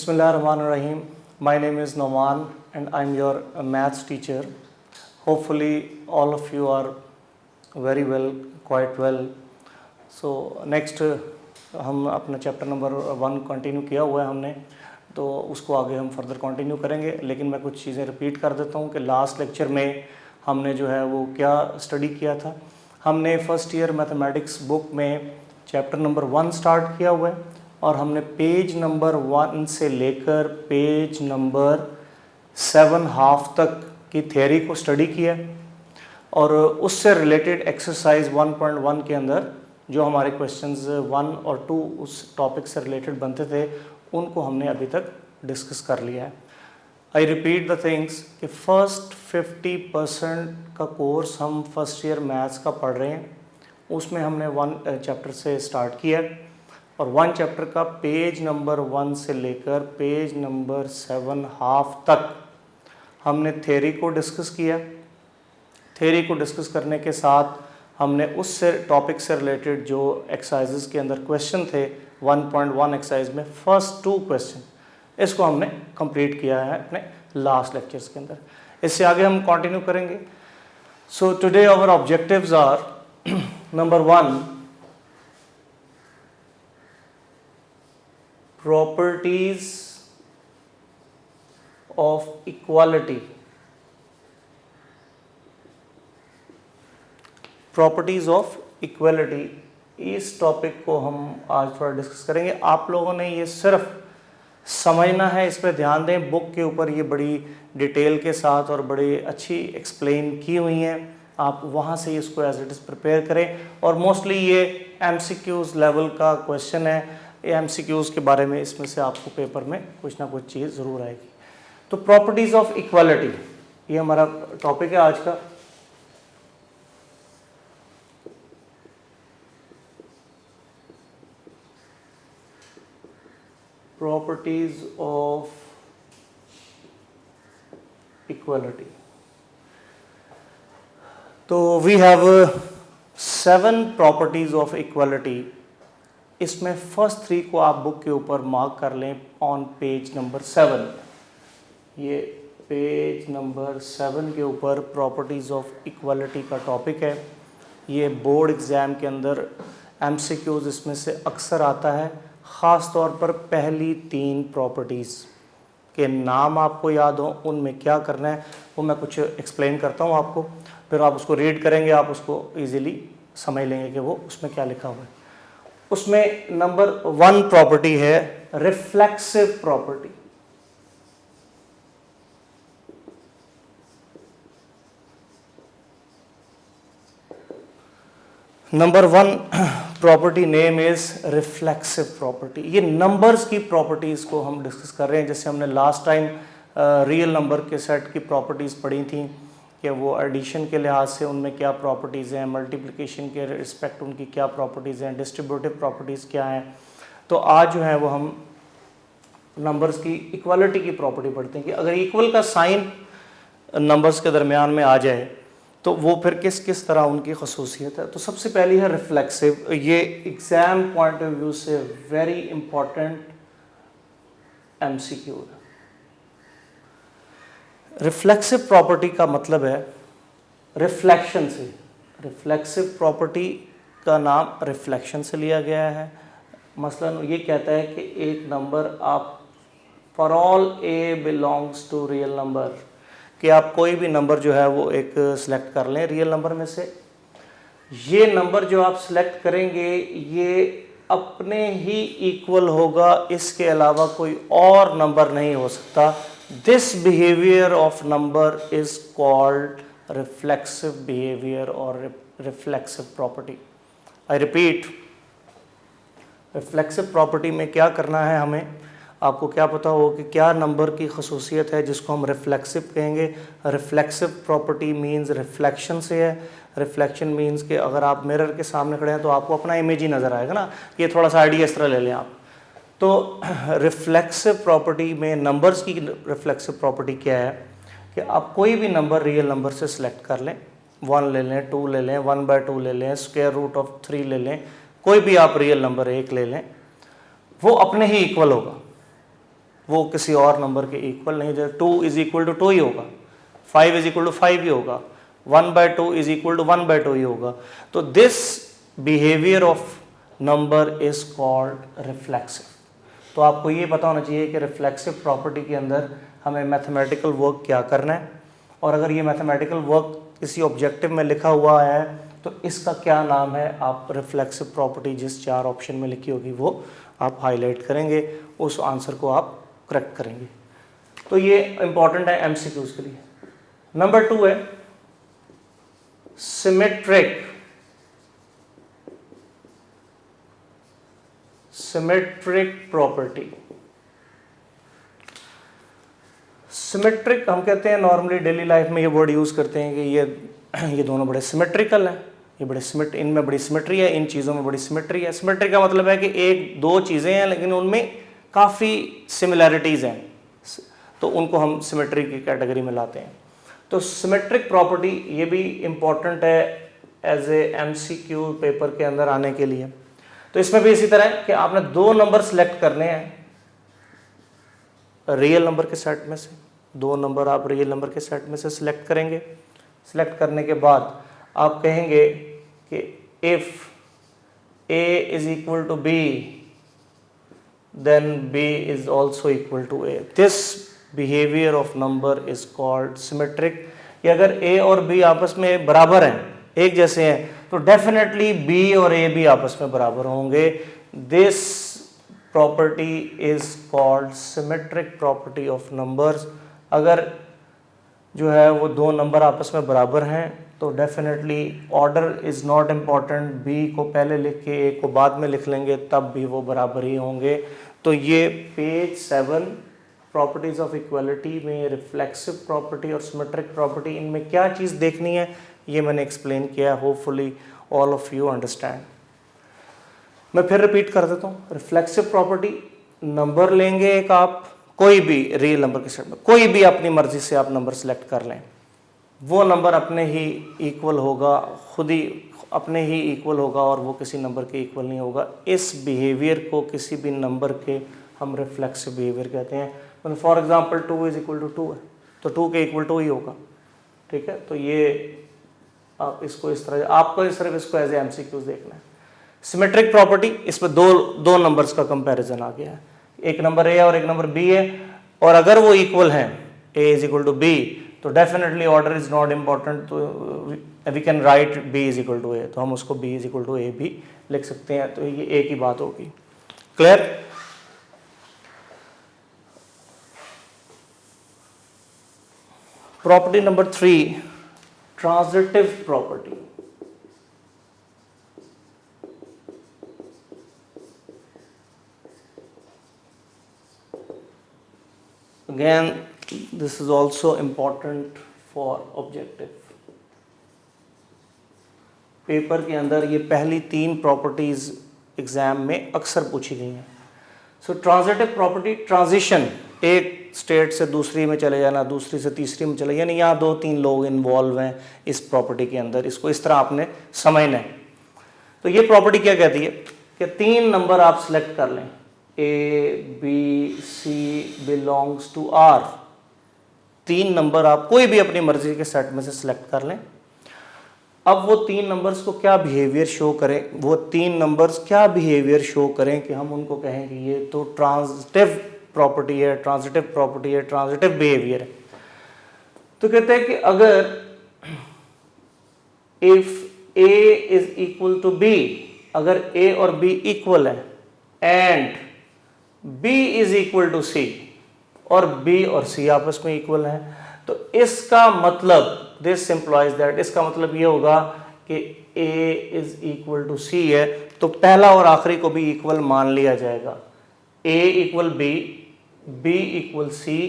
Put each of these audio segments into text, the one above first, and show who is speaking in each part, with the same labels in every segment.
Speaker 1: Bismillahirrahmanirrahim. My name is Noman and I'm your maths teacher. Hopefully all of you are very well, quite well. So next हम अपना chapter number 1 continue किया हुआ है हमने, तो उसको आगे हम फर्दर कंटिन्यू करेंगे। लेकिन मैं कुछ चीज़ें रिपीट कर देता हूँ कि लास्ट लेक्चर में हमने जो है वो क्या स्टडी किया था। हमने फर्स्ट ईयर मैथमेटिक्स बुक में चैप्टर नंबर 1 स्टार्ट किया हुआ है और हमने पेज नंबर 1 से लेकर पेज नंबर 7 हाफ तक की थ्योरी को स्टडी किया और उससे रिलेटेड एक्सरसाइज 1.1 के अंदर जो हमारे क्वेश्चंस 1 और 2 उस टॉपिक से रिलेटेड बनते थे उनको हमने अभी तक डिस्कस कर लिया है। आई रिपीट द थिंग्स कि फर्स्ट 50% का कोर्स हम फर्स्ट ईयर मैथ्स का पढ़ रहे हैं, उसमें हमने 1 चैप्टर से स्टार्ट किया और 1 चैप्टर का पेज नंबर 1 से लेकर पेज नंबर 7 हाफ तक हमने थ्योरी को डिस्कस किया। थ्योरी को डिस्कस करने के साथ हमने उस टॉपिक से रिलेटेड जो एक्सरसाइजेस के अंदर क्वेश्चन थे 1.1 एक्सरसाइज में फर्स्ट 2 क्वेश्चन, इसको हमने कंप्लीट किया है अपने लास्ट लेक्चर्स के अंदर। इससे आगे हम कंटिन्यू करेंगे। So today our objectives are number 1, properties of equality. Properties of equality, इस टॉपिक को हम आज थोड़ा डिस्कस करेंगे। आप लोगों ने ये सिर्फ समझना है, इस पर ध्यान दें। बुक के ऊपर ये बड़ी डिटेल के साथ और बड़ी अच्छी एक्सप्लेन की हुई हैं, आप वहाँ से इसको एज इट इज़ प्रिपेयर करें। और मोस्टली ये MCQs लेवल का क्वेश्चन है। MCQs के बारे में इसमें से आपको पेपर में कुछ ना कुछ चीज़ ज़रूर आएगी। तो प्रॉपर्टीज़ ऑफ इक्वालिटी ये हमारा टॉपिक है आज का। Properties of equality. तो we have 7 properties of equality. इसमें फर्स्ट 3 को आप बुक के ऊपर मार्क कर लें ऑन पेज नंबर 7। ये पेज नंबर 7 के ऊपर प्रॉपर्टीज़ ऑफ इक्वालिटी का टॉपिक है। ये बोर्ड एग्ज़ाम के अंदर MCQs इसमें से अक्सर आता है, ख़ास तौर पर पहली 3 प्रॉपर्टीज़ के नाम आपको याद हो, उनमें क्या करना है वो मैं कुछ एक्सप्लेन करता हूँ आपको, फिर आप उसको रीड करेंगे, आप उसको ईज़िली समझ लेंगे कि वो उसमें क्या लिखा हुआ है। उसमें नंबर 1 प्रॉपर्टी है reflexive property. Number 1 property name is reflexive property. ये नंबर्स की प्रॉपर्टीज को हम डिस्कस कर रहे हैं। जैसे हमने लास्ट टाइम रियल नंबर के सेट की प्रॉपर्टीज पढ़ी थी कि वो एडिशन के लिहाज से उनमें क्या प्रॉपर्टीज़ हैं, मल्टीप्लिकेशन के रिस्पेक्ट उनकी क्या प्रॉपर्टीज़ हैं, डिस्ट्रीब्यूटिव प्रॉपर्टीज़ क्या हैं। तो आज जो है वो हम नंबर्स की इक्वालिटी की प्रॉपर्टी पढ़ते हैं कि अगर इक्वल का साइन नंबर्स के दरमियान में आ जाए तो वो फिर किस किस तरह उनकी खसूसियत है। तो सबसे पहली है रिफ्लेक्सिव। ये एग्ज़ाम पॉइंट ऑफ व्यू से वेरी इंपॉर्टेंट MCQ है। रिफ्लेक्सिव प्रॉपर्टी का मतलब है रिफ्लेक्शन से। रिफ्लेक्सिव प्रॉपर्टी का नाम रिफ्लेक्शन से लिया गया है। मसलन ये कहता है कि एक नंबर आप for all A belongs to real number, कि आप कोई भी नंबर जो है वो एक सिलेक्ट कर लें रियल नंबर में से। ये नंबर जो आप सिलेक्ट करेंगे ये अपने ही इक्वल होगा, इसके अलावा कोई और नंबर नहीं हो सकता। This behaviour of number is called reflexive behaviour और reflexive property. I repeat, reflexive property में क्या करना है हमें, आपको क्या पता हो कि क्या नंबर की खसूसियत है जिसको हम रिफ्लेक्सिव कहेंगे। रिफ्लेक्सिव प्रॉपर्टी मींस रिफ्लेक्शन से है। रिफ्लेक्शन मींस कि अगर आप मिरर के सामने खड़े हैं तो आपको अपना इमेज ही नज़र आएगा ना। ये थोड़ा सा आइडिया इस तरह ले लें आप। तो रिफ्लेक्सिव प्रॉपर्टी में नंबर्स की रिफ्लेक्सिव प्रॉपर्टी क्या है कि आप कोई भी नंबर रियल नंबर से सिलेक्ट कर लें, 1 ले लें, 2 ले लें, 1/2 ले लें, स्क्वायर रूट ऑफ 3 ले लें, कोई भी आप रियल नंबर 1 ले लें, वो अपने ही इक्वल होगा। वो किसी और नंबर के इक्वल नहीं, जैसे 2 इज इक्वल टू 2 ही होगा, 5 इज इक्वल टू 5 ही होगा, 1/2 इज इक्वल टू 1/2 ही होगा। तो this behaviour of number is called reflexive. तो आपको ये पता होना चाहिए कि रिफ्लेक्सिव प्रॉपर्टी के अंदर हमें मैथमेटिकल वर्क क्या करना है, और अगर ये मैथमेटिकल वर्क किसी ऑब्जेक्टिव में लिखा हुआ है तो इसका क्या नाम है, आप रिफ्लेक्सिव प्रॉपर्टी जिस 4 ऑप्शन में लिखी होगी वो आप हाईलाइट करेंगे, उस आंसर को आप करेक्ट करेंगे। तो ये इंपॉर्टेंट है एमसीक्यूज के लिए। नंबर 2 है सिमेट्रिक प्रॉपर्टी। सिमेट्रिक हम कहते हैं, नॉर्मली डेली लाइफ में ये वर्ड यूज करते हैं कि ये दोनों बड़े सिमेट्रिकल हैं, ये बड़े इनमें बड़ी सिमेट्री है, इन चीज़ों में बड़ी सिमेट्री है। सिमेट्री का मतलब है कि एक दो चीज़ें हैं लेकिन उनमें काफ़ी सिमिलैरिटीज़ हैं, तो उनको हम सिमेट्री की कैटेगरी में लाते हैं। तो सिमेट्रिक प्रॉपर्टी ये भी इम्पॉर्टेंट है एज ए एमसीक्यू पेपर के अंदर आने के लिए। तो इसमें भी इसी तरह कि आपने 2 नंबर सेलेक्ट करने हैं रियल नंबर के सेट में से, 2 नंबर आप रियल नंबर के सेट में से सिलेक्ट करेंगे। सिलेक्ट करने के बाद आप कहेंगे कि if a is equal to b then b is also equal to a। this behavior of number is called symmetric। कि अगर a और b आपस में बराबर हैं, एक जैसे हैं, तो डेफिनेटली b और a भी आपस में बराबर होंगे। this property is called symmetric property of numbers। अगर जो है वो 2 नंबर आपस में बराबर हैं तो definitely order is not important, B को पहले लिख के ए को बाद में लिख लेंगे तब भी वो बराबर ही होंगे। तो ये पेज 7 प्रॉपर्टीज़ ऑफ इक्वलिटी में रिफ्लेक्सिव प्रॉपर्टी और सिमेट्रिक प्रॉपर्टी, इनमें क्या चीज़ देखनी है ये मैंने एक्सप्लेन किया। Hopefully all of you understand. मैं फिर रिपीट कर देता हूँ। रिफ्लेक्सिव प्रॉपर्टी, नंबर लेंगे एक आप, कोई भी रियल नंबर के सेट में कोई भी अपनी मर्जी से आप नंबर सेलेक्ट कर लें, वो नंबर अपने ही इक्वल होगा, खुद ही अपने ही इक्वल होगा और वो किसी नंबर के इक्वल नहीं होगा। इस बिहेवियर को किसी भी नंबर के हम रिफ्लेक्सिव बिहेवियर कहते हैं। मतलब for example 2 is equal to 2 है तो 2 के इक्वल 2 ही होगा, ठीक है। तो ये आप इसको इस तरह, आपको सिर्फ इसको एज ए एमसीक्यूज देखना है। सिमेट्रिक प्रॉपर्टी, इसमें दो नंबर्स का कंपैरिजन आ गया है, एक नंबर ए और एक नंबर बी है, और अगर वो इक्वल हैं, a is equal to b, तो definitely order is not important, तो we can write b is equal to a, तो हम उसको b is equal to a भी लिख सकते हैं। तो ये एक ही बात होगी। Clear? Property number 3, transitive property. Again, this is also important for objective। Paper के अंदर ये पहली 3 प्रॉपर्टीज एग्जाम में अक्सर पूछी गई हैं। सो ट्रांजिटिव प्रॉपर्टी, ट्रांजिशन, एक स्टेट से दूसरी में चले जाना, दूसरी से तीसरी में चले जाना, यहाँ 2-3 लोग इन्वॉल्व हैं इस प्रॉपर्टी के अंदर, इसको इस तरह आपने समझना है। तो ये प्रॉपर्टी क्या कहती है कि 3 नंबर आप सिलेक्ट कर लें, A, B, C belongs to R। 3 number आप कोई भी अपनी मर्जी के सेट में से सिलेक्ट कर लें। अब वो 3 नंबर्स को क्या बिहेवियर शो करें, वो 3 नंबर्स क्या बिहेवियर शो करें कि हम उनको कहें कि ये तो ट्रांजिटिव प्रॉपर्टी है, ट्रांजिटिव प्रॉपर्टी है, ट्रांजिटिव बिहेवियर है। तो कहते हैं कि अगर if A is equal to B, अगर A और B इक्वल है and B is equal to C, और B और C आपस में इक्वल है, तो इसका मतलब, दिस इम्प्लॉइज दैट, इसका मतलब ये होगा कि A is equal to C है, तो पहला और आखिरी को भी इक्वल मान लिया जाएगा। A equal B, B equal C,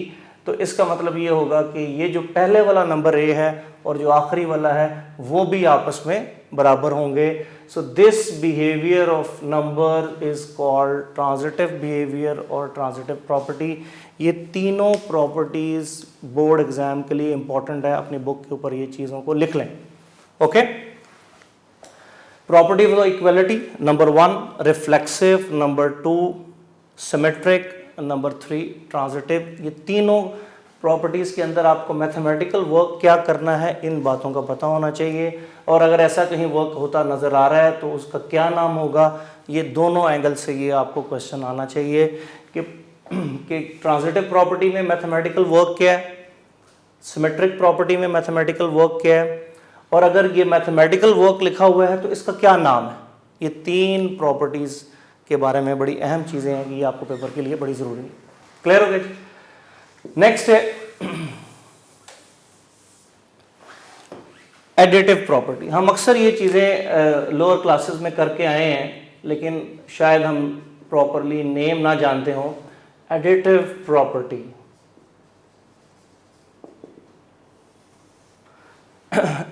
Speaker 1: तो इसका मतलब ये होगा कि ये जो पहले वाला नंबर A है और जो आखिरी वाला है वो भी आपस में बराबर होंगे। सो this behaviour of number is called transitive behaviour और ट्रांजिटिव प्रॉपर्टी। ये तीनों प्रॉपर्टीज बोर्ड एग्जाम के लिए इंपॉर्टेंट है, अपनी बुक के ऊपर ये चीज़ों को लिख लें। Okay, property of equality, number 1 reflexive, number 2 symmetric, number 3 transitive. ये तीनों प्रॉपर्टीज़ के अंदर आपको मैथमेटिकल वर्क क्या करना है इन बातों का पता होना चाहिए, और अगर ऐसा कहीं वर्क होता नज़र आ रहा है तो उसका क्या नाम होगा। ये दोनों एंगल से ये आपको क्वेश्चन आना चाहिए कि ट्रांजिटिव प्रॉपर्टी में मैथमेटिकल वर्क क्या है, सिमेट्रिक प्रॉपर्टी में मैथमेटिकल वर्क क्या है, और अगर ये मैथमेटिकल वर्क लिखा हुआ है तो इसका क्या नाम है। ये तीन प्रॉपर्टीज़ के बारे में बड़ी अहम चीज़ें हैं कि ये आपको पेपर के लिए बड़ी ज़रूरी है। क्लियर हो गया जी। नेक्स्ट है एडिटिव प्रॉपर्टी। हम अक्सर ये चीज़ें लोअर क्लासेस में करके आए हैं, लेकिन शायद हम प्रॉपरली नेम ना जानते हों। एडिटिव प्रॉपर्टी,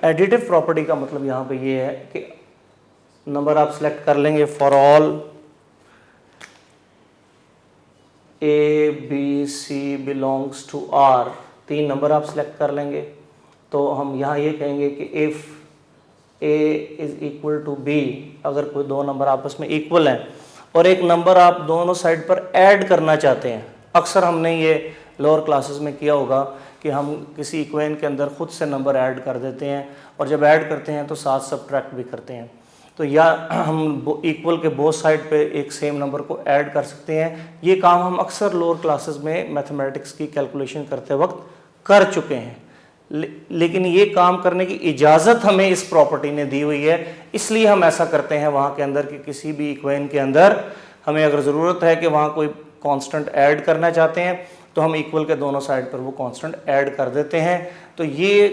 Speaker 1: एडिटिव प्रॉपर्टी का मतलब यहाँ पे ये है कि नंबर आप सिलेक्ट कर लेंगे for all A B C belongs to R. 3 number आप सिलेक्ट कर लेंगे तो हम यहाँ ये कहेंगे कि if A is equal to B, अगर कोई 2 नंबर आपस में इक्वल हैं और एक नंबर आप दोनों साइड पर ऐड करना चाहते हैं। अक्सर हमने ये लोअर क्लासेस में किया होगा कि हम किसी इक्वेशन के अंदर खुद से नंबर ऐड कर देते हैं, और जब ऐड करते हैं तो साथ सब्ट्रैक्ट भी करते हैं। तो या हम इक्वल के बोथ साइड पे एक सेम नंबर को ऐड कर सकते हैं। ये काम हम अक्सर लोअर क्लासेस में मैथमेटिक्स की कैलकुलेशन करते वक्त कर चुके हैं, लेकिन ये काम करने की इजाज़त हमें इस प्रॉपर्टी ने दी हुई है, इसलिए हम ऐसा करते हैं वहाँ के अंदर कि किसी भी इक्वेशन के अंदर हमें अगर ज़रूरत है कि वहाँ कोई कांस्टेंट ऐड करना चाहते हैं तो हम इक्वल के दोनों साइड पर वो कांस्टेंट ऐड कर देते हैं। तो ये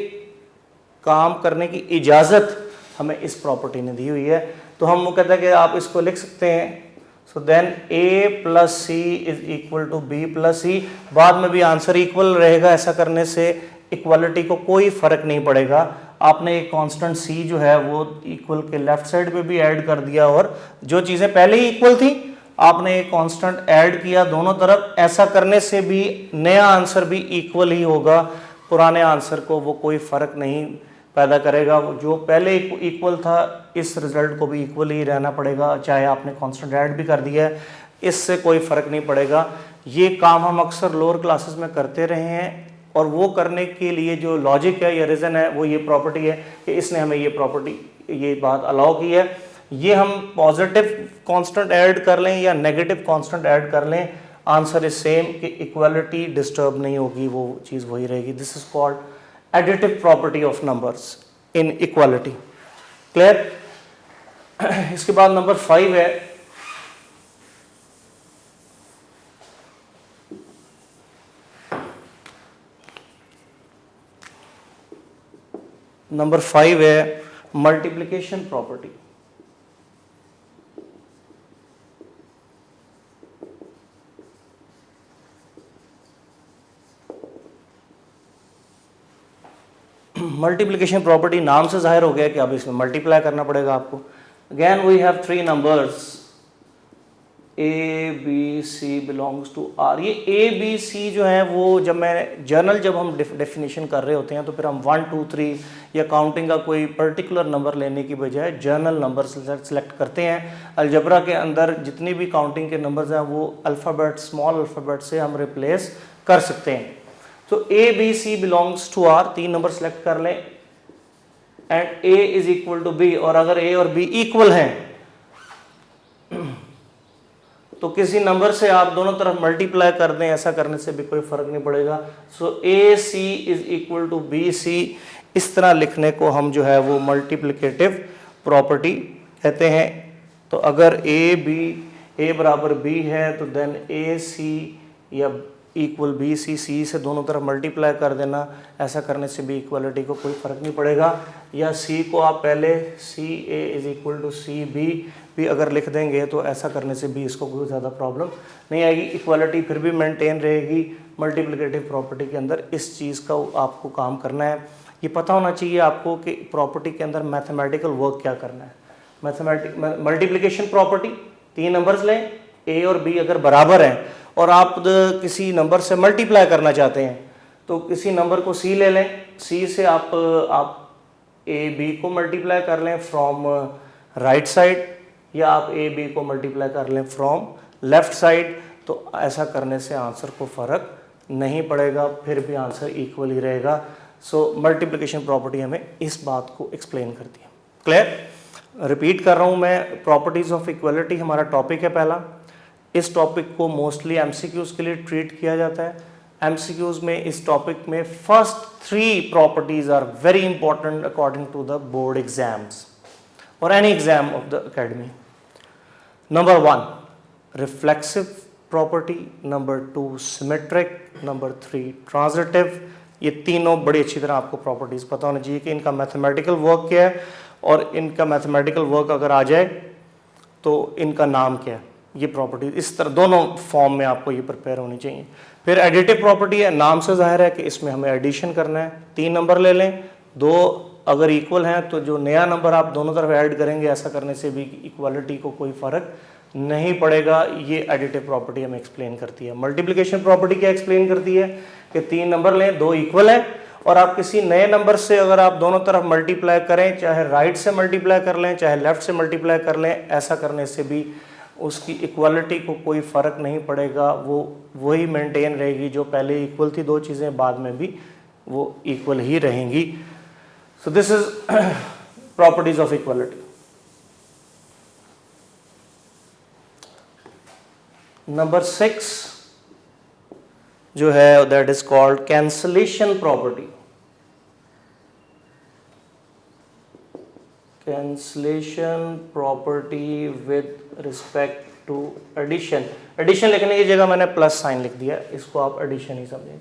Speaker 1: काम करने की इजाज़त हमें इस प्रॉपर्टी ने दी हुई है। तो हम वो कहते हैं कि आप इसको लिख सकते हैं, so then a plus c is equal to b plus c. बाद में भी आंसर इक्वल रहेगा, ऐसा करने से इक्वालिटी को कोई फ़र्क नहीं पड़ेगा। आपने एक कांस्टेंट c जो है वो इक्वल के लेफ्ट साइड पे भी ऐड कर दिया, और जो चीज़ें पहले ही इक्वल थी आपने एक कांस्टेंट ऐड किया दोनों तरफ। ऐसा करने से भी नया आंसर भी इक्वल ही होगा, पुराने आंसर को वो कोई फ़र्क नहीं पैदा करेगा। जो पहले इक्वल था इस रिजल्ट को भी इक्वल ही रहना पड़ेगा, चाहे आपने कांस्टेंट ऐड भी कर दिया है, इससे कोई फ़र्क नहीं पड़ेगा। ये काम हम अक्सर लोअर क्लासेस में करते रहे हैं, और वो करने के लिए जो लॉजिक है या रीज़न है वो ये प्रॉपर्टी है कि इसने हमें ये प्रॉपर्टी, ये बात अलाउ की है। ये हम पॉजिटिव कांस्टेंट ऐड कर लें या नेगेटिव कांस्टेंट ऐड कर लें, आंसर इज सेम कि इक्वालिटी डिस्टर्ब नहीं होगी, वो चीज़ वही रहेगी। This is called additive property of numbers in equality. Clear. इसके बाद नंबर 5 है मल्टीप्लिकेशन प्रॉपर्टी। मल्टीप्लिकेशन प्रॉपर्टी नाम से जाहिर हो गया कि अब इसमें मल्टीप्लाई करना पड़ेगा आपको। Again we have 3 numbers A B C belongs to R. ये ए बी सी जो है वो जब हम डेफिनेशन कर रहे होते हैं तो फिर हम 1 2 3 या काउंटिंग का कोई पर्टिकुलर नंबर लेने की बजाय जनरल नंबर सेलेक्ट करते हैं। अलजबरा के अंदर जितनी भी काउंटिंग के नंबर्स हैं वो अल्फ़ाबेट, स्मॉल अल्फ़ाबेट से हम रिप्लेस कर सकते हैं। तो A B C belongs to R, 3 number select कर लें, and A is equal to B. और अगर ए और बी इक्वल हैं तो किसी नंबर से आप दोनों तरफ मल्टीप्लाई कर दें, ऐसा करने से भी कोई फर्क नहीं पड़ेगा। So A C is equal to b c, इस तरह लिखने को हम जो है वो मल्टीप्लिकेटिव प्रॉपर्टी कहते हैं। तो अगर ए बराबर बी है तो देन ए सी या इक्वल बी सी, सी से दोनों तरफ मल्टीप्लाई कर देना, ऐसा करने से भी इक्वालिटी को कोई फ़र्क नहीं पड़ेगा। या सी को आप पहले C A is equal to C B भी अगर लिख देंगे तो ऐसा करने से भी इसको कोई ज़्यादा प्रॉब्लम नहीं आएगी, इक्वालिटी फिर भी मेंटेन रहेगी। मल्टीप्लिकेटिव प्रॉपर्टी के अंदर इस चीज़ का आपको काम करना है। ये पता होना चाहिए आपको कि प्रॉपर्टी के अंदर मैथमेटिकल वर्क क्या करना है। मल्टीप्लिकेशन प्रॉपर्टी, 3 नंबर्स लें, ए और बी अगर बराबर हैं और आप किसी नंबर से मल्टीप्लाई करना चाहते हैं तो किसी नंबर को सी ले लें, सी से आप ए बी को मल्टीप्लाई कर लें फ्रॉम राइट साइड, या आप ए बी को मल्टीप्लाई कर लें फ्रॉम लेफ्ट साइड। तो ऐसा करने से आंसर को फ़र्क नहीं पड़ेगा, फिर भी आंसर इक्वल ही रहेगा। सो मल्टीप्लिकेशन प्रॉपर्टी हमें इस बात को एक्सप्लेन करती है। क्लियर? रिपीट कर रहा हूँ मैं, प्रॉपर्टीज़ ऑफ इक्वलिटी हमारा टॉपिक है पहला। इस टॉपिक को मोस्टली एमसीक्यूज के लिए ट्रीट किया जाता है। एमसीक्यूज में इस टॉपिक में first 3 properties are very important according to the board exams और any exam of the academy. Number 1 reflexive property, number 2 symmetric, number 3 transitive. ये तीनों बड़ी अच्छी तरह आपको प्रॉपर्टीज पता होनी चाहिए कि इनका मैथमेटिकल वर्क क्या है, और इनका मैथमेटिकल वर्क अगर आ जाए तो इनका नाम क्या है। ये प्रॉपर्टी इस तरह दोनों फॉर्म में आपको ये प्रिपेयर होनी चाहिए। फिर एडिटिव प्रॉपर्टी है, नाम से जाहिर है कि इसमें हमें एडिशन करना है। 3 नंबर ले लें, 2 अगर इक्वल हैं तो जो नया नंबर आप दोनों तरफ ऐड करेंगे, ऐसा करने से भी इक्वालिटी को कोई फ़र्क नहीं पड़ेगा। ये एडिटिव प्रॉपर्टी हमें एक्सप्लेन करती है। मल्टीप्लिकेशन प्रॉपर्टी क्या एक्सप्लेन करती है कि 3 नंबर लें, 2 इक्वल हैं, और आप किसी नए नंबर से अगर आप दोनों तरफ मल्टीप्लाई करें, चाहे राइट से मल्टीप्लाई कर लें चाहे लेफ्ट से मल्टीप्लाई कर लें, ऐसा करने से भी उसकी इक्वालिटी को कोई फ़र्क नहीं पड़ेगा, वो वही मेंटेन रहेगी। जो पहले इक्वल थी 2 चीज़ें, बाद में भी वो इक्वल ही रहेंगी। So this is properties of equality. Number 6 जो है that is called cancellation property. Cancellation property with respect to addition. Addition लिखने की जगह मैंने प्लस साइन लिख दिया, इसको आप एडिशन ही समझेंगे।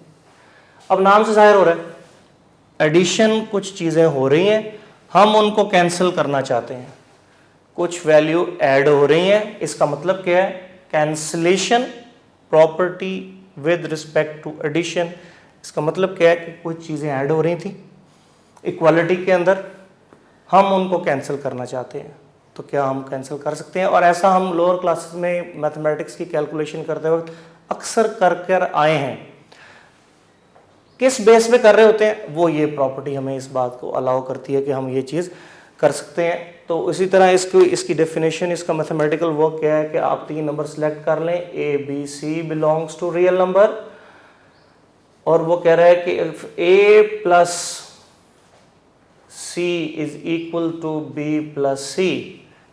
Speaker 1: अब नाम से जाहिर हो रहा है एडिशन, कुछ चीज़ें हो रही हैं, हम उनको कैंसिल करना चाहते हैं, कुछ वैल्यू ऐड हो रही हैं। इसका मतलब क्या है? Cancellation property with respect to addition. इसका मतलब क्या है कि कुछ चीज़ें ऐड हो रही थी इक्वालिटी के अंदर, हम उनको कैंसिल करना चाहते हैं, तो क्या हम कैंसिल कर सकते हैं? और ऐसा हम लोअर क्लासेस में मैथमेटिक्स की कैलकुलेशन करते वक्त अक्सर कर आए हैं। किस बेस पे कर रहे होते हैं, वो ये प्रॉपर्टी हमें इस बात को अलाउ करती है कि हम ये चीज़ कर सकते हैं। तो इसी तरह इसकी डेफिनेशन, इसका मैथमेटिकल वर्क क्या है कि आप 3 नंबर सेलेक्ट कर लें, a B C belongs to real number, और वो कह रहा है कि a plus c is equal to b plus c,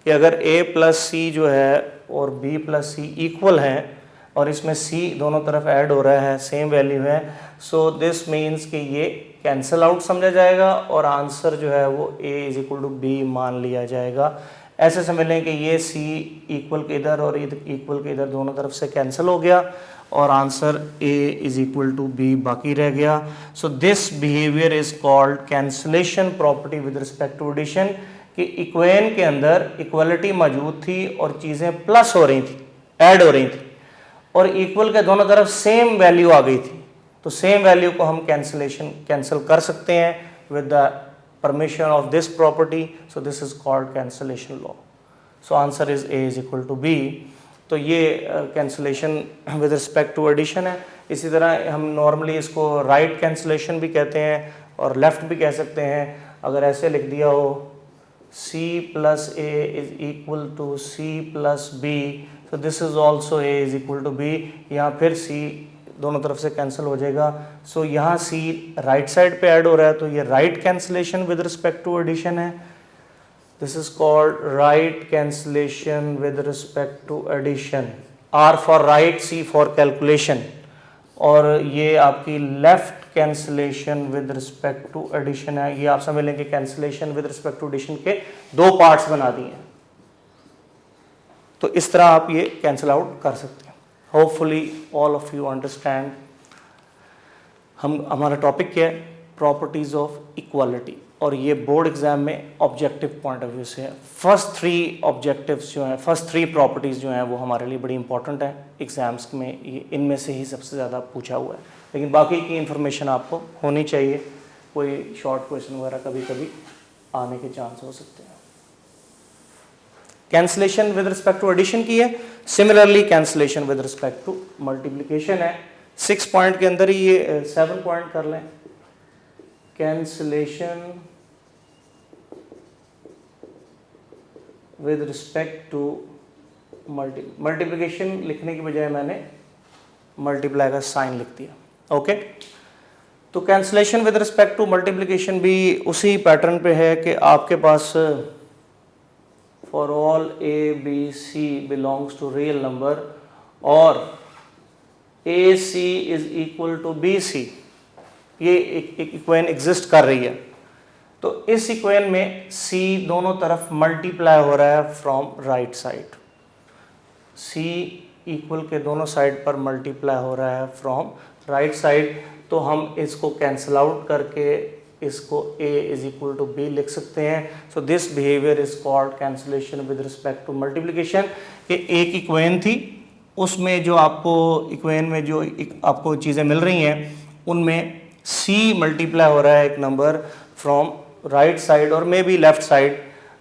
Speaker 1: कि अगर a प्लस सी जो है और b प्लस सी इक्वल हैं और इसमें c दोनों तरफ ऐड हो रहा है, सेम वैल्यू है, सो दिस मीन्स कि ये कैंसल आउट समझा जाएगा और आंसर जो है वो a is equal to B मान लिया जाएगा। ऐसे समझ लें कि ये c इक्वल के इधर और इक्वल के इधर दोनों तरफ से कैंसिल हो गया और answer a is equal to b बाकी रह गया। So this behaviour is called cancellation property with respect to addition, कि इक्वेशन के अंदर इक्वलिटी मौजूद थी और चीज़ें प्लस हो रही थी, ऐड हो रही थी, और इक्वल के दोनों तरफ सेम वैल्यू आ गई थी, तो सेम वैल्यू को हम कैंसिल कर सकते हैं with the permission of this property. So this is called cancellation law. So answer is a is equal to b। तो ये cancellation with respect to addition है। इसी तरह हम नॉर्मली इसको राइट कैंसलेशन भी कहते हैं और लेफ्ट भी कह सकते हैं। अगर ऐसे लिख दिया हो c plus a is equal to c plus b, तो this is also a is equal to b। यहाँ फिर c दोनों तरफ से कैंसिल हो जाएगा, सो यहाँ c राइट साइड पे ऐड हो रहा है, तो ये right cancellation with respect to addition है। This is called right cancellation with respect to addition. R for right, C for calculation, और ये आपकी left cancellation with respect to addition है। ये आप समझ लें कि cancellation with respect to addition के 2 पार्ट्स बना दिए हैं, तो इस तरह आप ये कैंसिल आउट कर सकते हैं। Hopefully all of you understand. हमारा टॉपिक क्या है? प्रॉपर्टीज ऑफ इक्वालिटी, और ये बोर्ड एग्जाम में ऑब्जेक्टिव पॉइंट ऑफ व्यू से है। फर्स्ट 3 ऑब्जेक्टिव्स जो हैं, फर्स्ट 3 प्रॉपर्टीज़ जो हैं वो हमारे लिए बड़ी इंपॉर्टेंट है एग्जाम्स में, ये इनमें से ही सबसे ज़्यादा पूछा हुआ है, लेकिन बाकी की इन्फॉर्मेशन आपको होनी चाहिए। कोई शॉर्ट क्वेश्चन वगैरह कभी कभी आने के चांस हो सकते हैं। Cancellation with respect to addition की है, similarly cancellation with respect to multiplication है। 6 पॉइंट के अंदर ही ये 7 पॉइंट कर लें। Cancellation with respect to multiplication लिखने की बजाय मैंने मल्टीप्लाई का साइन लिख दिया। ओके, तो cancellation with respect to multiplication भी उसी पैटर्न पे है कि आपके पास for all A B C belongs to real number और a C is equal to b c, ये एक इक्वेशन एग्जिस्ट कर रही है। तो इस इक्वेशन में c दोनों तरफ मल्टीप्लाई हो रहा है from right side, c equal के दोनों साइड पर मल्टीप्लाई हो रहा है फ्रॉम राइट साइड। तो हम इसको कैंसिल आउट करके इसको a is equal to B लिख सकते हैं। So this behaviour is called cancellation with respect to multiplication. कि एक इक्वेशन थी, उसमें जो आपको इक्वेशन में जो आपको चीज़ें मिल रही हैं उनमें c मल्टीप्लाई हो रहा है एक नंबर फ्रॉम राइट साइड और मे बी लेफ्ट साइड,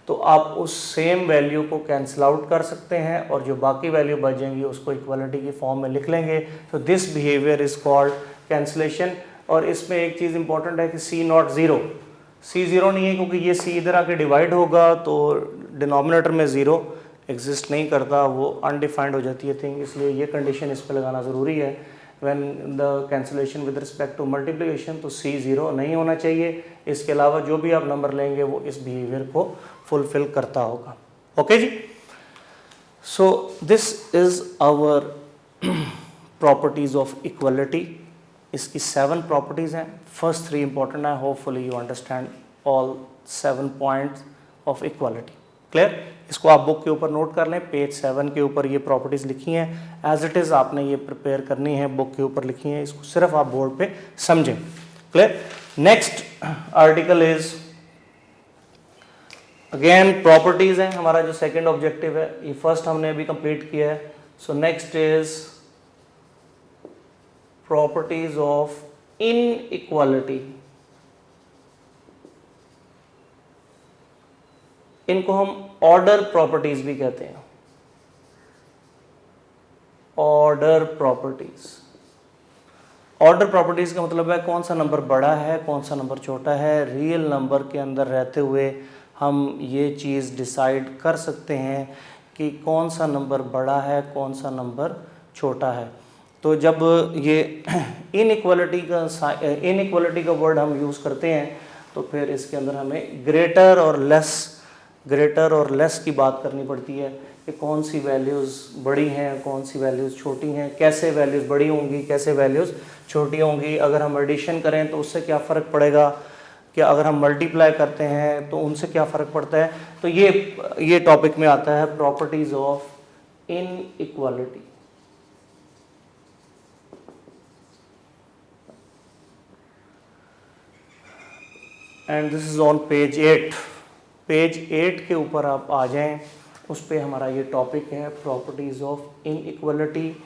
Speaker 1: तो आप उस सेम वैल्यू को कैंसिल आउट कर सकते हैं और जो बाकी वैल्यू बचेंगी उसको इक्वालिटी की फॉर्म में लिख लेंगे। तो this behaviour is called cancellation. और इसमें एक चीज़ इंपॉर्टेंट है कि c not zero, c zero नहीं है क्योंकि ये c इधर आके डिवाइड होगा तो डिनोमिनेटर में ज़ीरो एग्जिस्ट नहीं करता, वो अनडिफाइंड हो जाती है थिंग, इसलिए ये कंडीशन इस पर लगाना ज़रूरी है। When the cancellation with respect to multiplication, तो c ज़ीरो नहीं होना चाहिए। इसके अलावा जो भी आप नंबर लेंगे वो इस बिहेवियर को फुलफिल करता होगा। ओके जी, so this is our properties of equality. इसकी 7 प्रॉपर्टीज हैं, फर्स्ट 3 इंपॉर्टेंट है। Hopefully you understand all 7 points of equality. Clear? इसको आप बुक के ऊपर नोट कर लें, पेज 7 के ऊपर ये प्रॉपर्टीज लिखी हैं, एज इट इज़ आपने ये प्रिपेयर करनी है, बुक के ऊपर लिखी हैं, इसको सिर्फ आप बोर्ड पे समझें। Clear? Next article is again properties है, हमारा जो सेकंड ऑब्जेक्टिव है, ये फर्स्ट हमने अभी कंप्लीट किया है। So next is properties of inequality. इनको हम ऑर्डर प्रॉपर्टीज भी कहते हैं, ऑर्डर प्रॉपर्टीज। ऑर्डर प्रॉपर्टीज का मतलब है कौन सा नंबर बड़ा है, कौन सा नंबर छोटा है। रियल नंबर के अंदर रहते हुए हम ये चीज़ डिसाइड कर सकते हैं कि कौन सा नंबर बड़ा है, कौन सा नंबर छोटा है। तो जब ये इनइक्वालिटी का वर्ड हम यूज़ करते हैं तो फिर इसके अंदर हमें ग्रेटर और लेस की बात करनी पड़ती है कि कौन सी वैल्यूज़ बड़ी हैं, कौन सी वैल्यूज़ छोटी हैं, कैसे वैल्यूज़ बड़ी होंगी, कैसे वैल्यूज़ छोटी होंगी। अगर हम एडिशन करें तो उससे क्या फ़र्क पड़ेगा, कि अगर हम मल्टीप्लाई करते हैं तो उनसे क्या फ़र्क पड़ता है। तो ये टॉपिक में आता है properties of inequality. And this is on page 8। Page 8 के ऊपर आप आ जाएं, उस पे हमारा ये टॉपिक है प्रॉपर्टीज़ ऑफ इनइक्वालिटी।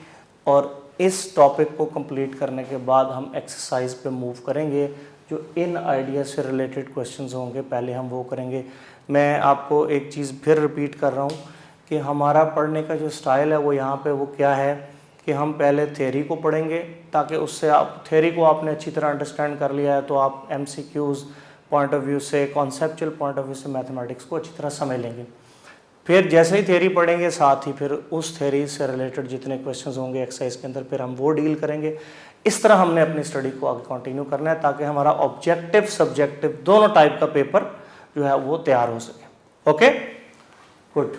Speaker 1: और इस टॉपिक को कंप्लीट करने के बाद हम एक्सरसाइज पे मूव करेंगे। जो इन आइडिया से रिलेटेड क्वेश्चंस होंगे पहले हम वो करेंगे। मैं आपको एक चीज़ फिर रिपीट कर रहा हूँ कि हमारा पढ़ने का जो स्टाइल है वो यहाँ पे वो क्या है कि हम पहले थ्योरी को पढ़ेंगे, ताकि उससे आप थ्योरी को आपने अच्छी तरह अंडरस्टैंड कर लिया है तो आप MCQs पॉइंट ऑफ व्यू से, कॉन्सेप्चुअल पॉइंट ऑफ व्यू से मैथमेटिक्स को अच्छी तरह समझ लेंगे। फिर जैसे ही थ्योरी पढ़ेंगे साथ ही फिर उस थ्योरी से रिलेटेड जितने क्वेश्चंस होंगे एक्सरसाइज के अंदर फिर हम वो डील करेंगे। इस तरह हमने अपनी स्टडी को आगे कंटिन्यू करना है ताकि हमारा ऑब्जेक्टिव सब्जेक्टिव दोनों टाइप का पेपर जो है वो तैयार हो सके। Okay, good.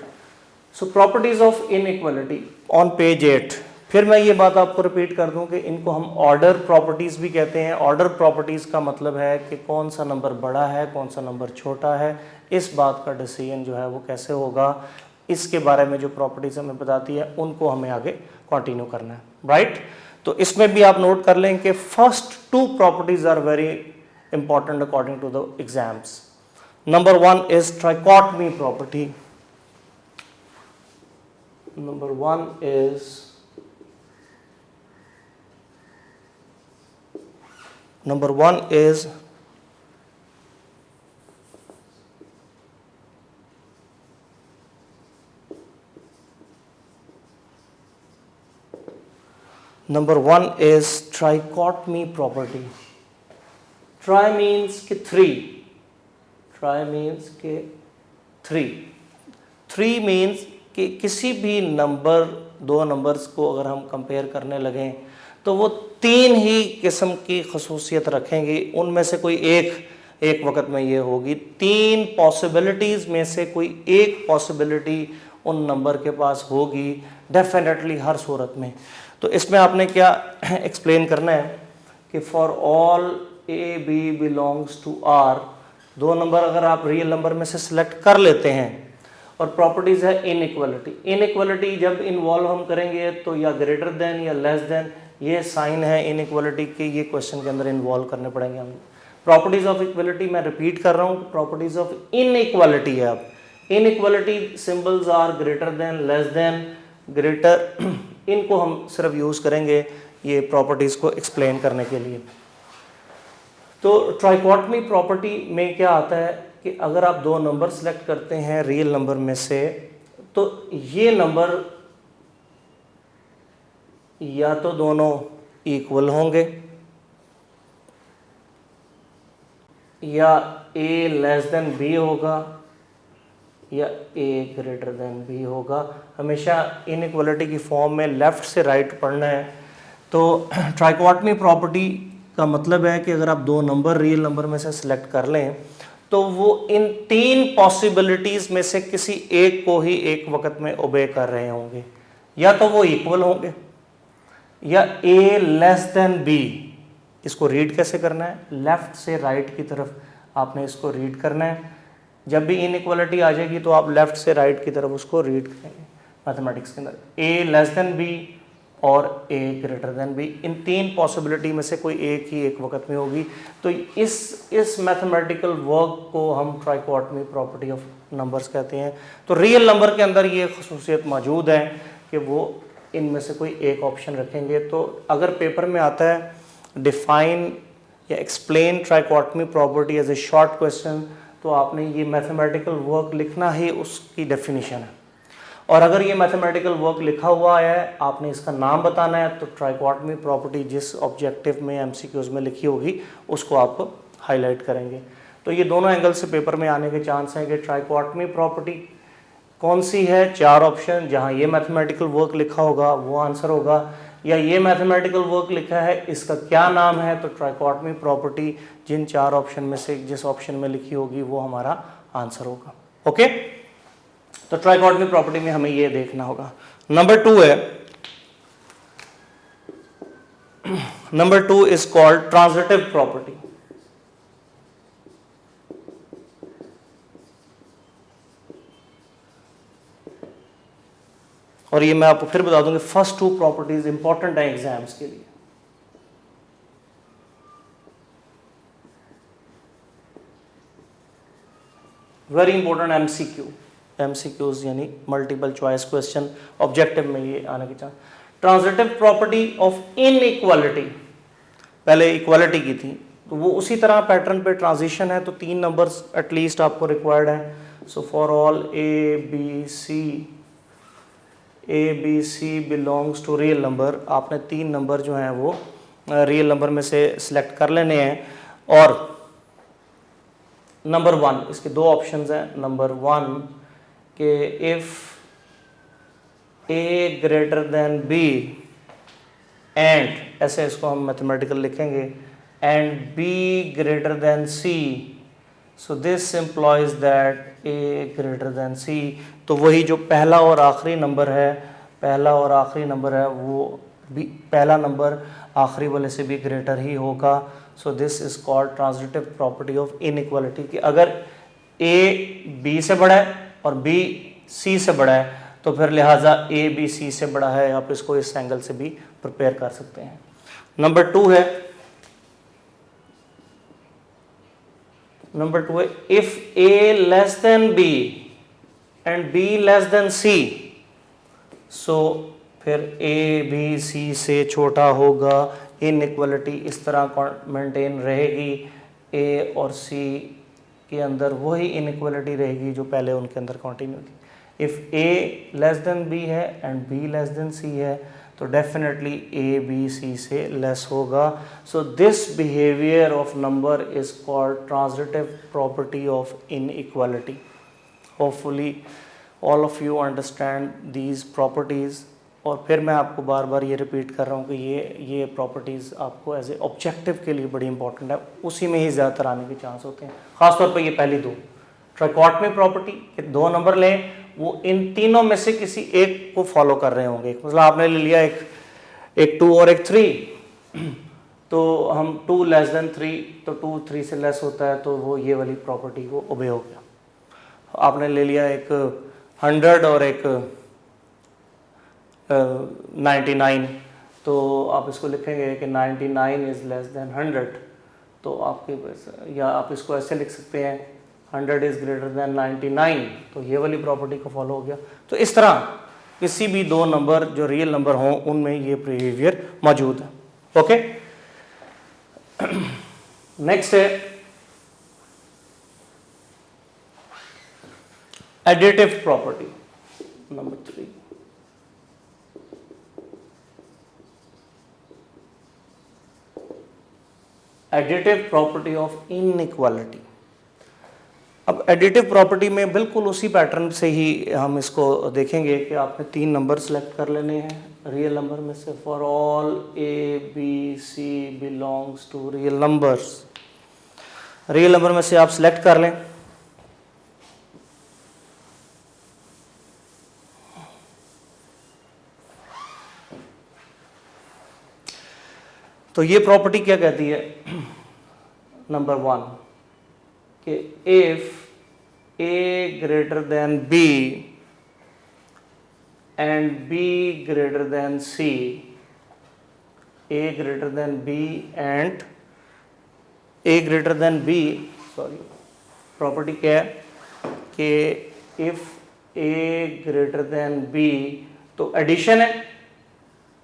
Speaker 1: So properties of inequality on page 8। फिर मैं ये बात आपको रिपीट कर दूं कि इनको हम ऑर्डर प्रॉपर्टीज भी कहते हैं। ऑर्डर प्रॉपर्टीज का मतलब है कि कौन सा नंबर बड़ा है, कौन सा नंबर छोटा है, इस बात का डिसीजन जो है वो कैसे होगा, इसके बारे में जो प्रॉपर्टीज हमें बताती है उनको हमें आगे कंटिन्यू करना है, राइट। तो इसमें भी आप नोट कर लें कि first 2 properties are very important according to the exams. Number 1 is trichotomy property. Number 1 is trichotomy property. Tri means कि 3, ट्राई मीन्स के 3 मीन्स कि किसी भी नंबर, 2 नंबर्स को अगर हम कंपेयर करने लगें तो वो तीन ही किस्म की खसूसियत रखेंगी, उनमें से कोई एक वक्त में ये होगी। तीन पॉसिबिलिटीज़ में से कोई एक पॉसिबिलिटी उन नंबर के पास होगी डेफिनेटली हर सूरत में। तो इसमें आपने क्या एक्सप्लेन करना है कि for all A B belongs to R, दो नंबर अगर आप रियल नंबर में से सिलेक्ट कर लेते हैं, और प्रॉपर्टीज है इनइक्वालिटी। इनइक्वालिटी जब इन्वॉल्व हम करेंगे तो या ग्रेटर देन या लेस देन, ये साइन है इनइक्वालिटी के, ये क्वेश्चन के अंदर इन्वॉल्व करने पड़ेंगे हमें। प्रॉपर्टीज ऑफ इक्वालिटी मैं रिपीट कर रहा हूँ, प्रॉपर्टीज ऑफ इनइक्वालिटी है। अब inequality symbols are greater than, less than, greater, इनको हम सिर्फ यूज करेंगे ये प्रॉपर्टीज को एक्सप्लेन करने के लिए। तो ट्राइकोटमी प्रॉपर्टी में क्या आता है कि अगर आप दो नंबर सेलेक्ट करते हैं रियल नंबर में से, तो ये नंबर या तो दोनों इक्वल होंगे या a लेस देन b होगा या a ग्रेटर देन b होगा। हमेशा इनइक्वालिटी की फॉर्म में लेफ्ट से राइट पढ़ना है। तो ट्राइकोटमी प्रॉपर्टी का मतलब है कि अगर आप दो नंबर रियल नंबर में से सिलेक्ट कर लें तो वो इन तीन पॉसिबिलिटीज़ में से किसी एक को ही एक वक्त में ओबे कर रहे होंगे, या तो वो इक्वल होंगे या a लेस देन b। इसको रीड कैसे करना है, लेफ्ट से राइट की तरफ आपने इसको रीड करना है। जब भी इनइक्वालिटी आ जाएगी तो आप लेफ्ट से राइट की तरफ उसको रीड करेंगे मैथमेटिक्स के अंदर, a लेस देन b और a ग्रेटर देन b। इन तीन पॉसिबिलिटी में से कोई एक ही एक वक्त में होगी। तो इस मैथमेटिकल वर्क को हम ट्राइकोटमी प्रॉपर्टी ऑफ नंबर्स कहते हैं। तो रियल नंबर के अंदर ये खसूसियत मौजूद है कि वो इनमें से कोई एक ऑप्शन रखेंगे। तो अगर पेपर में आता है डिफाइन या explain trichotomy property as a short question, तो आपने ये मैथमेटिकल वर्क लिखना ही उसकी डेफिनेशन है। और अगर ये मैथमेटिकल वर्क लिखा हुआ है, आपने इसका नाम बताना है, तो ट्राइकोटमी प्रॉपर्टी जिस ऑब्जेक्टिव में एमसीक्यूज में लिखी होगी उसको आप हाईलाइट करेंगे। तो ये दोनों एंगल से पेपर में आने के चांस हैं कि ट्राइकोटमी प्रॉपर्टी कौन सी है। चार ऑप्शन, जहाँ ये मैथमेटिकल वर्क लिखा होगा वो आंसर होगा, या ये मैथमेटिकल वर्क लिखा है इसका क्या नाम है, तो ट्राइकोटमी प्रॉपर्टी जिन चार ऑप्शन में से जिस ऑप्शन में लिखी होगी वो हमारा आंसर होगा। ओके, तो ट्राइकोटमी प्रॉपर्टी में हमें ये देखना होगा। नंबर 2 है, number 2 is called transitive property. और ये मैं आपको फिर बता दूंगी, फर्स्ट 2 प्रॉपर्टीज इंपॉर्टेंट है एग्जाम्स के लिए। वेरी इंपॉर्टेंट एमसीक्यूज यानी मल्टीपल चॉइस क्वेश्चन ऑब्जेक्टिव में ये आने के chance. Transitive property of inequality, पहले इक्वालिटी की थी तो वो उसी तरह पैटर्न पे ट्रांजिशन है। तो 3 नंबर्स एटलीस्ट आपको रिक्वायर्ड है। So for all A B C belongs to real number, आपने 3 नंबर जो हैं वो रियल नंबर में से सिलेक्ट कर लेने हैं। और नंबर 1, इसके 2 ऑप्शंस हैं। नंबर 1 के if a greater than b and, ऐसे इसको हम मैथमेटिकल लिखेंगे, and b greater than c, so this implies that a greater than c। तो वही जो पहला और आखिरी नंबर है, वो भी पहला नंबर आखिरी वाले से भी ग्रेटर ही होगा। सो this is called transitive property of inequality कि अगर a b से बड़ा है और b c से बड़ा है तो फिर लिहाजा a b c से बड़ा है। आप इसको इस एंगल से भी प्रिपेयर कर सकते हैं। नंबर 2 है, if a less than b and b less than c, सो फिर a b c से छोटा होगा। इनइक्वालिटी इस तरह मेंटेन रहेगी, a और c के अंदर वही इनइक्वालिटी रहेगी जो पहले उनके अंदर कंटिन्यू थी। If a less than b है and b less than c है तो डेफिनेटली a b c से लेस होगा। सो this behaviour of number is called transitive property of inequality. Hopefully all of you understand these properties और फिर मैं आपको बार बार ये रिपीट कर रहा हूँ कि ये प्रॉपर्टीज़ आपको एज ए ऑब्जेक्टिव के लिए बड़ी इंपॉर्टेंट है, उसी में ही ज़्यादातर आने के चांस होते हैं, ख़ासतौर पर ये पहली दो ट्राइकॉटमी प्रॉपर्टी के 2 नंबर लें, वो इन तीनों में से किसी एक को फॉलो कर रहे होंगे। मतलब आपने ले लिया एक 2 और एक 3, तो हम 2 लेस देन 3, तो 2 3 से लेस होता है, तो वो ये वाली प्रॉपर्टी को ओबे हो गया। आपने ले लिया एक 100 और एक 99, तो आप इसको लिखेंगे कि 99 इज़ लेस देन 100, तो आपके, या आप इसको ऐसे लिख सकते हैं 100 इज़ ग्रेटर देन 99, तो ये वाली प्रॉपर्टी को फॉलो हो गया। तो इस तरह किसी भी 2 नंबर जो रियल नंबर हों उनमें ये बिहेवियर मौजूद है। ओके, नेक्स्ट है additive property number 3। Additive property of inequality. अब एडिटिव प्रॉपर्टी में बिल्कुल उसी पैटर्न से ही हम इसको देखेंगे कि आपने 3 नंबर सेलेक्ट कर लेने हैं रियल नंबर में से, for all A B C belongs to real numbers. Real number में से आप सिलेक्ट कर लें। तो ये प्रॉपर्टी क्या कहती है, नंबर 1 कि if A greater than b and b greater than c, a greater than b and a greater than b, sorry, property क्या है कि if A greater than b, तो एडिशन है,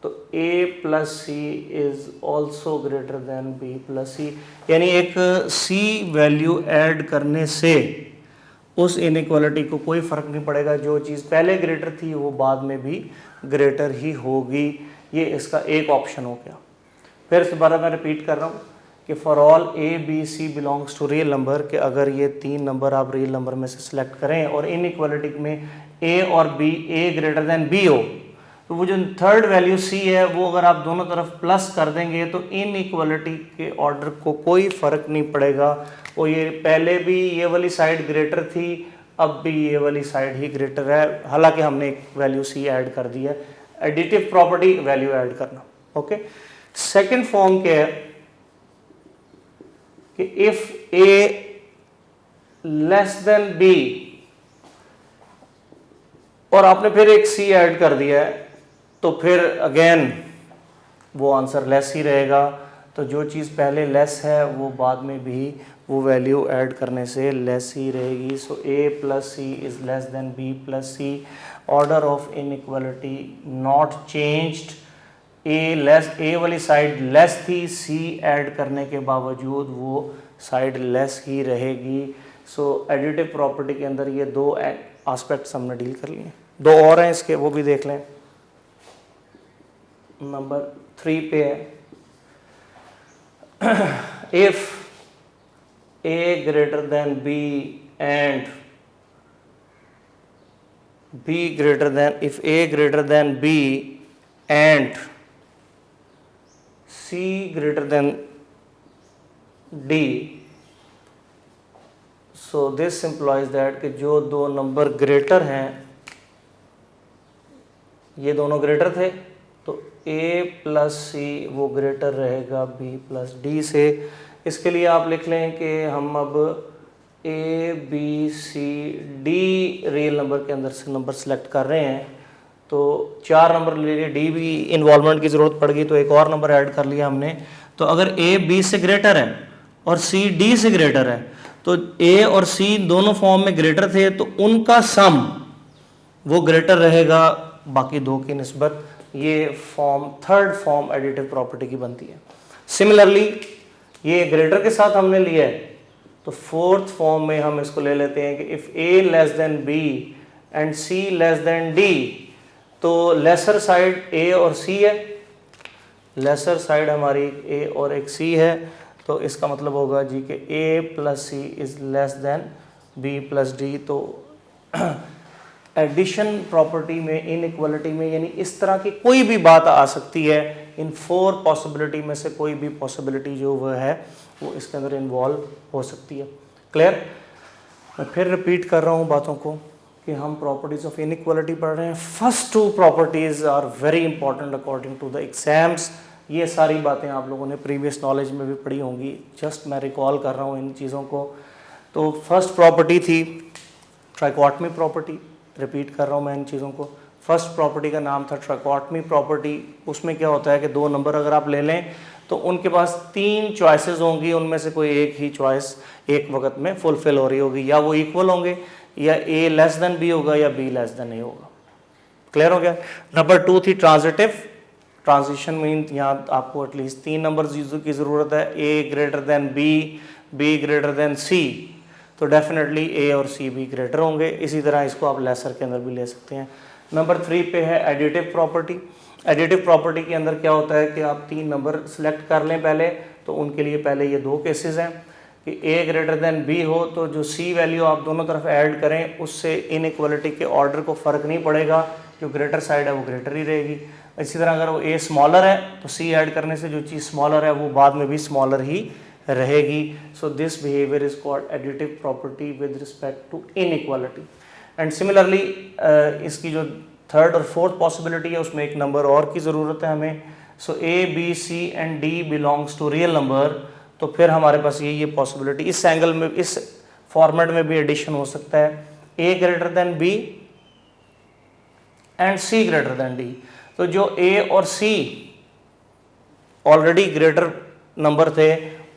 Speaker 1: तो a plus c is also greater than b plus c, यानी एक c value add करने से उस इनइक्वालिटी को कोई फ़र्क नहीं पड़ेगा, जो चीज़ पहले ग्रेटर थी वो बाद में भी ग्रेटर ही होगी। ये इसका एक ऑप्शन हो गया। फिर दोबारा मैं रिपीट कर रहा हूँ कि for all A B C belongs to real number, कि अगर ये 3 नंबर आप रियल नंबर में से सिलेक्ट करें और इनइक्वालिटी में a और b, a greater than b हो, तो वो जो थर्ड वैल्यू c है वो अगर आप दोनों तरफ प्लस कर देंगे तो इनइक्वालिटी के ऑर्डर को कोई फ़र्क नहीं पड़ेगा। वो ये पहले भी ये वाली साइड ग्रेटर थी, अब भी ये वाली साइड ही ग्रेटर है, हालांकि हमने एक वैल्यू c ऐड कर दी है। एडिटिव प्रॉपर्टी वैल्यू ऐड करना। ओके, सेकंड फॉर्म क्या है कि if a less than b और आपने फिर एक c ऐड कर दिया है, तो फिर अगेन वो आंसर लेस ही रहेगा। तो जो चीज़ पहले लेस है वो बाद में भी वो वैल्यू ऐड करने से लेस ही रहेगी। So a plus C is less than b plus c. Order of inequality not changed. A वाली साइड लेस थी, c ऐड करने के बावजूद वो साइड लेस ही रहेगी। सो एडिटिव प्रॉपर्टी के अंदर ये 2 एस्पेक्ट्स हमने डील कर लिए। 2 और हैं इसके, वो भी देख लें। नंबर 3 पे है, if a greater than b and b greater than, if a greater than b and c greater than d, so this employees that कि जो 2 नंबर ग्रेटर हैं, ये दोनों ग्रेटर थे, तो a प्लस सी वो ग्रेटर रहेगा b प्लस डी से। इसके लिए आप लिख लें कि हम अब a b c d real number के अंदर से नंबर सेलेक्ट कर रहे हैं, तो 4 नंबर ले लिए, d भी इन्वॉल्वमेंट की ज़रूरत पड़ गई तो एक और नंबर ऐड कर लिया हमने। तो अगर a b से ग्रेटर है और c d से ग्रेटर है, तो a और c दोनों फॉर्म में ग्रेटर थे, तो उनका सम वो ग्रेटर रहेगा बाकी 2 की निस्बत। ये form third form additive property की बनती है। सिमिलरली ये ग्रेटर के साथ हमने लिया है, तो फोर्थ फॉर्म में हम इसको ले लेते हैं कि if a less than b and c less than d, तो लेसर साइड a और c है, लेसर साइड हमारी a और एक c है, तो इसका मतलब होगा जी कि a plus C is less than b plus D. तो एडिशन प्रॉपर्टी में, इनइक्वालिटी में, यानी इस तरह की कोई भी बात आ सकती है। इन 4 पॉसिबिलिटी में से कोई भी पॉसिबिलिटी जो वह है वो इसके अंदर इन्वॉल्व हो सकती है। क्लियर? मैं फिर रिपीट कर रहा हूँ बातों को कि हम प्रॉपर्टीज ऑफ इनइक्वालिटी पढ़ रहे हैं। First 2 properties are very important according to the exams. ये सारी बातें आप लोगों ने प्रीवियस नॉलेज में भी पढ़ी होंगी, जस्ट मैं रिकॉल कर रहा हूँ इन चीज़ों को। तो फर्स्ट प्रॉपर्टी थी ट्राइकोटमी प्रॉपर्टी, रिपीट कर रहा हूँ मैं इन चीज़ों को। फर्स्ट प्रॉपर्टी का नाम था ट्राइकोटमी प्रॉपर्टी। उसमें क्या होता है कि 2 नंबर अगर आप ले लें तो उनके पास 3 चॉइसेस होंगी, उनमें से कोई एक ही चॉइस एक वक्त में फुलफिल हो रही होगी, या वो इक्वल होंगे, या ए लेस देन बी होगा, या बी लेस देन ए होगा। क्लियर हो गया? नंबर 2 थी ट्रांजिटिव। ट्रांजिशन मीन यहाँ आपको एटलीस्ट 3 नंबर की ज़रूरत है। A greater than b, b greater than c, तो डेफिनेटली ए और सी भी ग्रेटर होंगे। इसी तरह इसको आप लेसर के अंदर भी ले सकते हैं। नंबर 3 पे है एडिटिव प्रॉपर्टी। एडिटिव प्रॉपर्टी के अंदर क्या होता है कि आप 3 नंबर सेलेक्ट कर लें पहले, तो उनके लिए पहले ये 2 केसेस हैं कि ए ग्रेटर देन बी हो तो जो सी वैल्यू आप दोनों तरफ ऐड करें उससे इनइक्वालिटी के ऑर्डर को फ़र्क नहीं पड़ेगा, जो ग्रेटर साइड है वो ग्रेटर ही रहेगी। इसी तरह अगर वो ए स्मॉलर है तो सी ऐड करने से जो चीज़ स्मॉलर है वो बाद में भी स्मॉलर ही रहेगी। So this behaviour is called additive property with respect to inequality. And similarly इसकी जो 3rd और 4th पॉसिबिलिटी है उसमें एक नंबर और की ज़रूरत है हमें। So a B c and d belongs to real number, तो फिर हमारे पास ये पॉसिबिलिटी इस एंगल में, इस फॉर्मेट में भी एडिशन हो सकता है। A greater than b and c greater than d, तो जो ए और सी ऑलरेडी ग्रेटर नंबर थे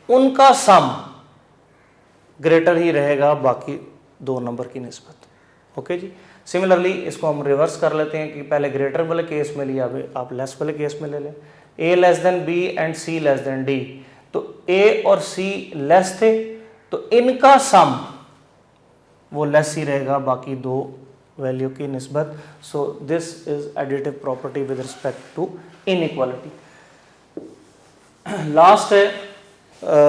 Speaker 1: उनका सम ग्रेटर ही रहेगा बाकी 2 नंबर की निस्बत। ओके जी। सिमिलरली इसको हम रिवर्स कर लेते हैं कि पहले ग्रेटर वाले केस में लिया, आप लेस वाले केस में ले लें। A less than b and c less than d, तो ए और सी लेस थे तो इनका सम वो लेस ही रहेगा बाकी 2 वैल्यू की निस्बत। So this is additive property with respect to inequality. Last है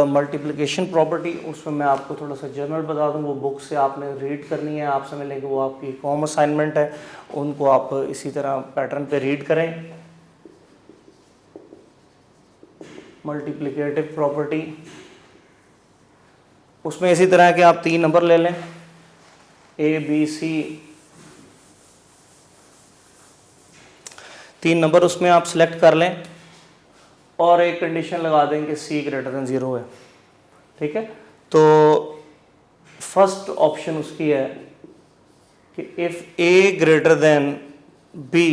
Speaker 1: मल्टीप्लिकेशन प्रॉपर्टी। उसमें मैं आपको थोड़ा सा जनरल बता दूं, वो बुक से आपने रीड करनी है, आपसे मिलेंगे, वो आपकी कॉम असाइनमेंट है, उनको आप इसी तरह पैटर्न पे रीड करें। मल्टीप्लिकेटिव प्रॉपर्टी, उसमें इसी तरह के आप 3 नंबर ले लें, ए बी सी, 3 नंबर उसमें आप सिलेक्ट कर लें और एक कंडीशन लगा दें कि सी ग्रेटर देन 0 है। ठीक है, तो फर्स्ट ऑप्शन उसकी है कि if A greater than B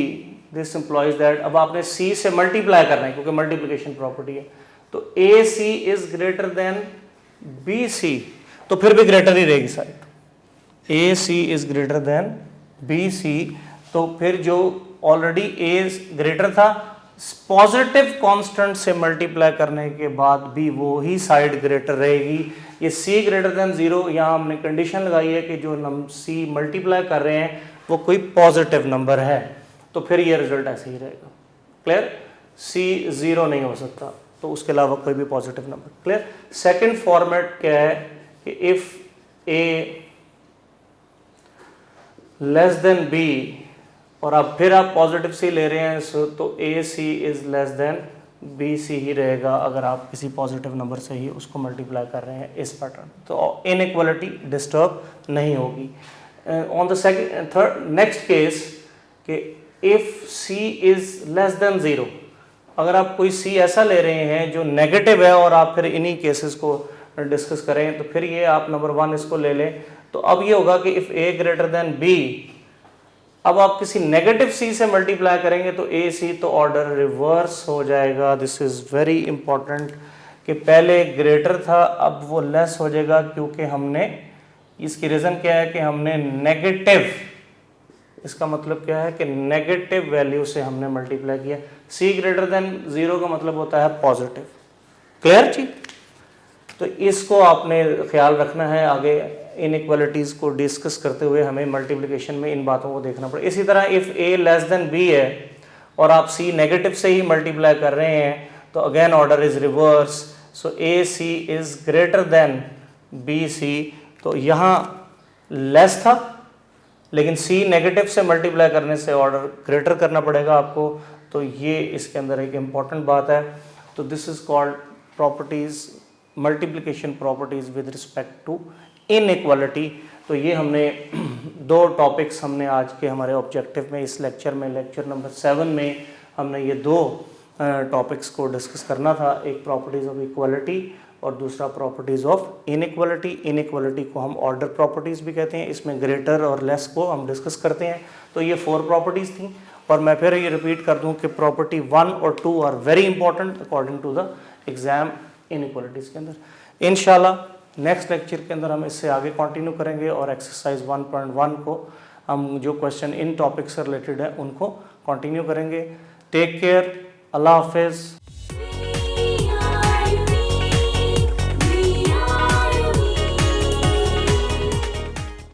Speaker 1: this implies that, अब आपने सी से मल्टीप्लाई करना है क्योंकि मल्टीप्लिकेशन प्रॉपर्टी है, तो a C is greater than B C, तो फिर भी ग्रेटर ही रहेगी side. A C is greater than B C, तो फिर जो ऑलरेडी ए ग्रेटर था पॉजिटिव कांस्टेंट से मल्टीप्लाई करने के बाद भी वो ही साइड ग्रेटर रहेगी। ये सी ग्रेटर देन 0, यहाँ हमने कंडीशन लगाई है कि जो सी मल्टीप्लाई कर रहे हैं वो कोई पॉजिटिव नंबर है, तो फिर ये रिजल्ट ऐसे ही रहेगा। क्लियर? सी 0 नहीं हो सकता, तो उसके अलावा कोई भी positive number. Clear? Second format क्या है कि if A less than B, और अब फिर आप पॉजिटिव सी ले रहे हैं तो a C is less than B c ही रहेगा अगर आप किसी पॉजिटिव नंबर से ही उसको मल्टीप्लाई कर रहे हैं इस पैटर्न, तो इनइक्वालिटी डिस्टर्ब नहीं होगी। On the second third next case कि if c is less than 0, अगर आप कोई सी ऐसा ले रहे हैं जो नेगेटिव है और आप फिर इन्हीं केसेस को डिस्कस करें, तो फिर ये आप नंबर 1 इसको ले लें, तो अब ये होगा कि if A greater than B, अब आप किसी नेगेटिव सी से मल्टीप्लाई करेंगे तो ए सी तो ऑर्डर रिवर्स हो जाएगा। दिस इज वेरी इंपॉर्टेंट कि पहले ग्रेटर था अब वो लेस हो जाएगा, क्योंकि हमने, इसकी रीज़न क्या है कि हमने नेगेटिव, इसका मतलब क्या है कि नेगेटिव वैल्यू से हमने मल्टीप्लाई किया। सी ग्रेटर देन 0 का मतलब होता है पॉजिटिव। क्लियर जी? तो इसको आपने ख्याल रखना है, आगे इनइक्वालिटीज़ को डिस्कस करते हुए हमें मल्टीप्लिकेशन में इन बातों को देखना पड़ेगा। इसी तरह if A less than B है और आप सी नेगेटिव से ही मल्टीप्लाई कर रहे हैं तो again order is reverse, so A C is greater than B C, तो यहाँ लेस था लेकिन सी नेगेटिव से मल्टीप्लाई करने से ऑर्डर ग्रेटर करना पड़ेगा आपको, तो ये इसके अंदर एक इम्पॉर्टेंट बात है। तो this is called properties, multiplication properties with respect to inequality. तो ये हमने दो टॉपिक्स हमने आज के हमारे ऑब्जेक्टिव में इस लेक्चर में, लेक्चर नंबर 7 में हमने ये दो टॉपिक्स को डिस्कस करना था, एक प्रॉपर्टीज ऑफ इक्वालिटी और दूसरा प्रॉपर्टीज ऑफ इनइक्वालिटी। इनइक्वालिटी को हम ऑर्डर प्रॉपर्टीज भी कहते हैं, इसमें ग्रेटर और लेस को हम डिस्कस करते हैं। तो ये 4 प्रॉपर्टीज थी, और मैं फिर ये रिपीट कर दूं कि प्रॉपर्टी 1 और 2 are very important according to the exam inequalities के अंदर। इंशाल्लाह नेक्स्ट लेक्चर के अंदर हम इससे आगे कंटिन्यू करेंगे और एक्सरसाइज 1.1 को हम जो क्वेश्चन इन टॉपिक से रिलेटेड है उनको कंटिन्यू करेंगे। टेक केयर, अल्लाह हाफिज़।